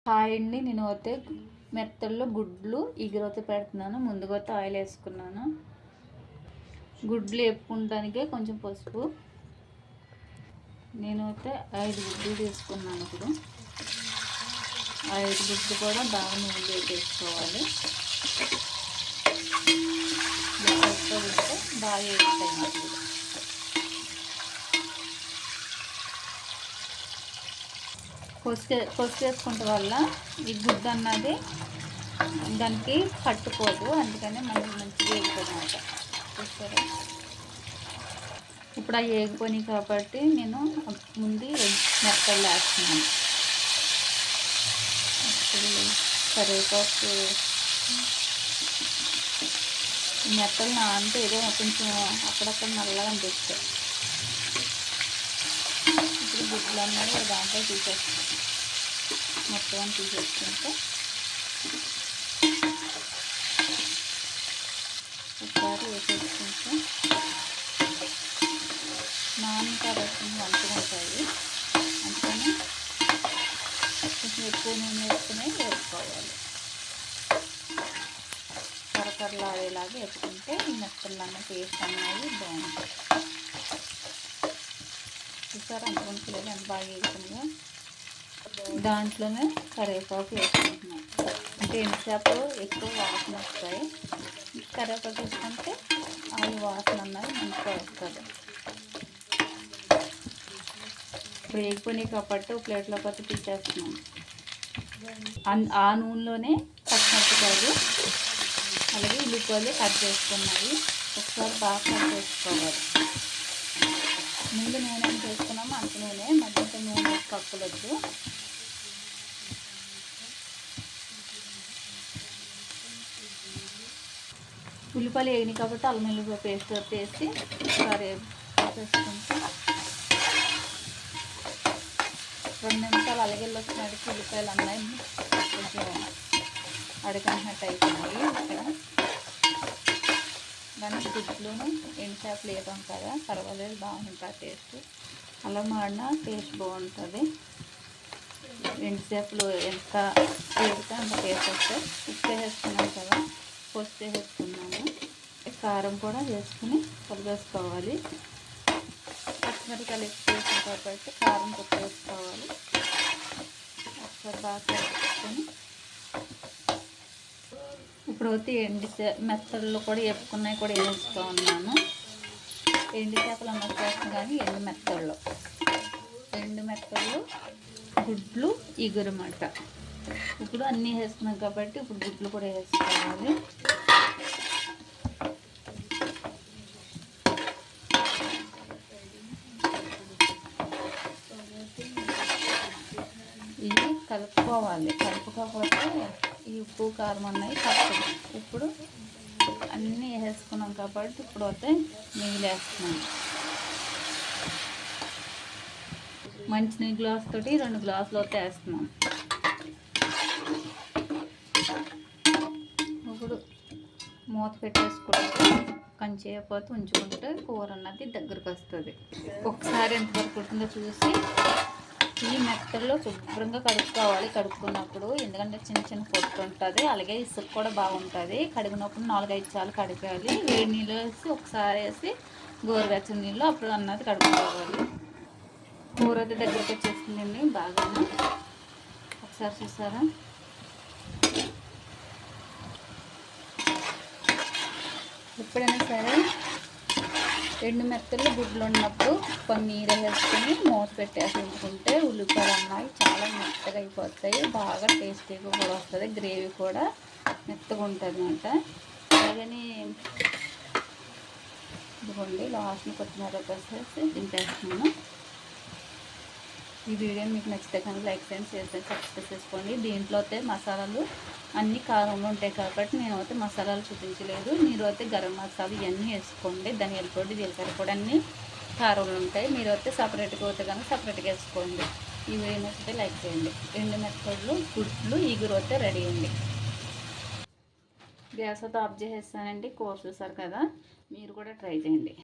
Hi అండి, నేను అయితే మెత్తల్లో గుడ్లు ఎగురైతే పెడుతున్నాను. ముందుగా అయితే ఆయిల్ వేసుకున్నాను. గుడ్లు వేపుకుంటానికే కొంచెం పసుపు. నేను అయితే 5 గుడ్లు తీసుకున్నాను. ఇప్పుడు 5 గుడ్లు కూడా బాగా నూనె వేసుకోవాలి. బాగా వేస్తాయి నాకు. కొసి వేసుకుంటే వల్ల ఈ గుడ్డ అన్నది దానికి పట్టుకోదు, అందుకని మనకి మంచిగా వేగుతుంది అన్నమాట. చూస్తారా, ఇప్పుడు అవి వేగిపోయినాయి కాబట్టి నేను ముందు మెత్తలు వేస్తున్నాను. కరివేపాకు మెత్తలు అంటే ఏదో కొంచెం అక్కడక్కడ నల్లగా అనిపిస్తాయి. ఇప్పుడు గుడ్లు అన్నది దాంట్లో తీసేస్తాం. మొత్తం తీసేసుకుంటే ఒకసారి వేసేసుకుంటే కాబట్టి మంచిగా ఉంటాయి. అందుకని కొంచెం ఎక్కువ నూనె వేసుకుని వేసుకోవాలి. కరకరలాడేలాగా వేసుకుంటే ఈ మెత్తలన్న టేస్ట్ అన్నది బాగుంటాయి. చూసారా, అనుకుంటలేదు ఎంత బాగా వేసుకుందో. దాంట్లోనే కరివేపాకు వేసుకుంటున్నాం. అంటే ఎంతసేపు ఎక్కువ వాసన వస్తాయి. కరివేపాకు వేసుకుంటే ఆయిల్ వాసన అన్నది మంచిగా వస్తుంది. ఇప్పుడు వేగిపోయినాయి కాబట్టి ఒక ప్లేట్లోకి అయితే తీసేస్తున్నాం. ఆ నూనెలోనే పచ్చిమిరపకాయలు అలాగే ఉల్లిపాయలు కట్ చేసుకున్నవి ఒకసారి బాగా కట్ చేసుకోవాలి. ముందు నూనె ఎంత వేసుకున్నామో అంత నూనె, మధ్యంత నూనె కక్కులొద్దు. ఉల్లిపాయలు వేగినాయి కాబట్టి అల్లం వెల్లుల్లి పేస్ట్ వేసి ఒకసారి వేసుకుంటే 2 నిమిషాలు అలగెళ్ళొచ్చినట్టుకి ఉల్లిపాయలు అన్నాయి కొంచెం అడగనట్టు అయిపోయినాయి. ఇక్కడ దానికి గుడ్లును ఎండుచేపలు వేయడం కదా, పర్వాలేదు, బాగుంటుంది టేస్ట్. అలా మాడినా టేస్ట్ బాగుంటుంది. ఎండుచేపలు ఎంత వేడితే అంత టేస్ట్ వస్తాయి. ఉప్పు వేసుకున్నాం కదా, పసుపు వేసుకున్నాము. కారం కూడా వేసుకుని కలిపేసుకోవాలి. పచ్చిమిరపకాయలు ఎక్కువ వేసాం కాబట్టి కారం కొత్త వేసుకోవాలి. ఒకసారి బాగా కలుపుకొని ఇప్పుడు అయితే మెత్తల్లో కూడా వేపుకున్నాయి కూడా వేస్తూ ఉన్నాను. ఎండు చేపలు అన్నది చేస్తాం కానీ ఎండు మెత్తళ్ళు గుడ్లు ఎగురమాట. ఇప్పుడు అన్నీ వేసుకున్నాం కాబట్టి ఇప్పుడు గుడ్లు కూడా వేసుకోవాలి. ఇవి కలుపుకోకపోతే ఈ ఉప్పు కారం అన్నవి తప్పదు. ఇప్పుడు అన్నీ వేసుకున్నాం కాబట్టి ఇప్పుడు అయితే నీళ్ళు వేస్తున్నాను. మంచినీళ్ళ గ్లాస్ తోటి 2 గ్లాసులు అయితే వేస్తున్నాను. ఇప్పుడు మూత పెట్టేసుకుంటే కంచేపోతే ఉంచుకుంటే కూర అన్నది దగ్గరకు వస్తుంది. ఒకసారి ఎంతవరకు ఉంటుందో చూసి ఈ మెత్తల్లో శుభ్రంగా కడుక్కోవాలి. కడుక్కున్నప్పుడు ఎందుకంటే చిన్న చిన్న పొట్టు ఉంటుంది, అలాగే ఇసుక కూడా బాగుంటుంది. కడిగినప్పుడు 4-5 సార్లు కడగాలి. వేడి నీళ్ళు వేసి ఒకసారి వేసి గోరువెచ్చని నీళ్ళు అప్పుడు అన్నది కడుక్కోవాలి. కూర అయితే దగ్గరకు వచ్చేస్తుందండి బాగా. ఒకసారి చూసారా, ఎప్పుడైనా సరే ఎండు మెత్తలు గుడ్లు ఉన్నప్పుడు కొన్ని నీరు వేసుకొని మూత పెట్టేసి ఉంచుకుంటే ఉల్లిపాయలు అన్నవి చాలా మెత్తగా అయిపోతాయి. బాగా టేస్టీగా కూడా వస్తుంది. గ్రేవీ కూడా మెత్తగా ఉంటుంది అన్నమాట. అలాగని ఇదిగోండి లాస్ట్ని కొత్తిమీర వేసేసి దింపేస్తున్నాను. ఈ వీడియో మీకు నచ్చితే కానీ లైక్ చేయండి, షేర్ చేయండి, సబ్స్క్రైబ్ చేసుకోండి. దీంట్లో అయితే మసాలాలు అన్నీ కారంలో ఉంటాయి కాబట్టి నేను అయితే మసాలాలు చూపించలేదు. మీరు అయితే గరం మసాలా ఇవన్నీ వేసుకోండి. ధనియాల పొడి, జీలకర్ర పొడి అన్నీ కారంలో ఉంటాయి. మీరు అయితే సపరేట్గా అయితే కానీ సపరేట్గా వేసుకోండి. ఈ వీడియో నచ్చితే లైక్ చేయండి. ఎండు మెత్తళ్ళు గుడ్లు ఎగురు అయితే రెడీ అండి. గ్యాస్ అయితే ఆఫ్ చేసేస్తానండి. కూర చూసారు కదా, మీరు కూడా ట్రై చేయండి.